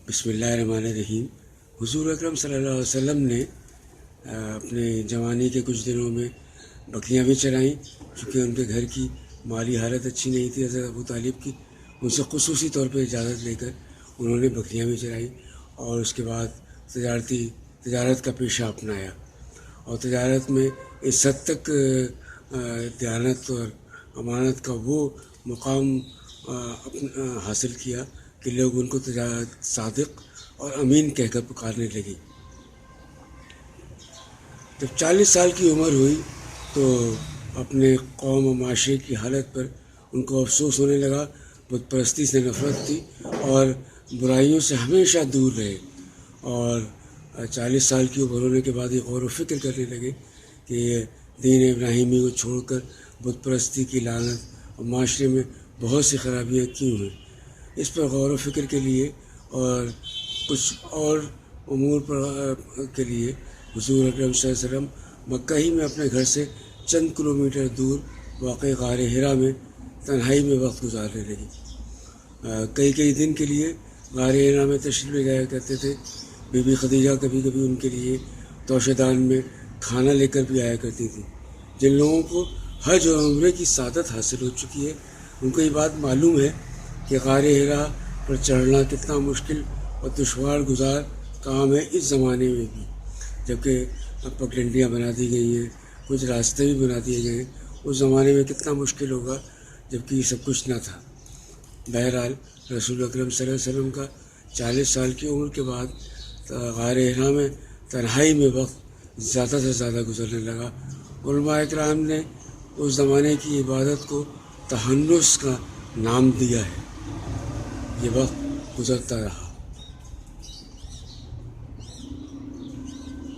بسم اللہ الرحمن الرحیم۔ حضور اکرم صلی اللہ علیہ وسلم نے اپنے جوانی کے کچھ دنوں میں بکریاں بھی چرائیں، چونکہ ان کے گھر کی مالی حالت اچھی نہیں تھی حضرت ابو طالب کی۔ ان سے خصوصی طور پہ اجازت لے کر انہوں نے بکریاں بھی چرائیں اور اس کے بعد تجارت کا پیشہ اپنایا، اور تجارت میں اس حد تک دیانت اور امانت کا وہ مقام حاصل کیا کہ لوگ ان کو صادق اور امین کہہ کر پکارنے لگے۔ جب 40 سال کی عمر ہوئی تو اپنے قوم و معاشرے کی حالت پر ان کو افسوس ہونے لگا، بت پرستی سے نفرت تھی اور برائیوں سے ہمیشہ دور رہے، اور 40 سال کی عمر ہونے کے بعد یہ غور و فکر کرنے لگے کہ دین ابراہیمی کو چھوڑ کر بت پرستی کی لعنت اور معاشرے میں بہت سی خرابیاں کیوں ہیں۔ اس پر غور و فکر کے لیے اور کچھ اور امور کے لیے حضور اکرم صلی اللہ علیہ وسلم مکہ ہی میں اپنے گھر سے چند کلومیٹر دور واقع غار حرا میں تنہائی میں وقت گزارنے لگے۔ کئی دن کے لیے غار حرا میں تشریف لے جایا کرتے تھے۔ بی بی خدیجہ کبھی کبھی ان کے لیے توشہ دان میں کھانا لے کر بھی آیا کرتی تھی۔ جن لوگوں کو حج اور عمرے کی سعادت حاصل ہو چکی ہے ان کو یہ بات معلوم ہے کہ غار حرا پر چڑھنا کتنا مشکل اور دشوار گزار کام ہے اس زمانے میں بھی، جبکہ اب پگڈنڈیاں بنا دی گئی ہیں، کچھ راستے بھی بنا دیے گئے ہیں۔ اس زمانے میں کتنا مشکل ہوگا جبکہ یہ سب کچھ نہ تھا۔ بہرحال رسول اکرم صلی اللہ علیہ وسلم کا 40 سال کی عمر کے بعد غار حرا میں تنہائی میں وقت زیادہ سے زیادہ گزرنے لگا۔ علماء اکرام نے اس زمانے کی عبادت کو تحنس کا نام دیا ہے۔ یہ وقت گزرتا رہا۔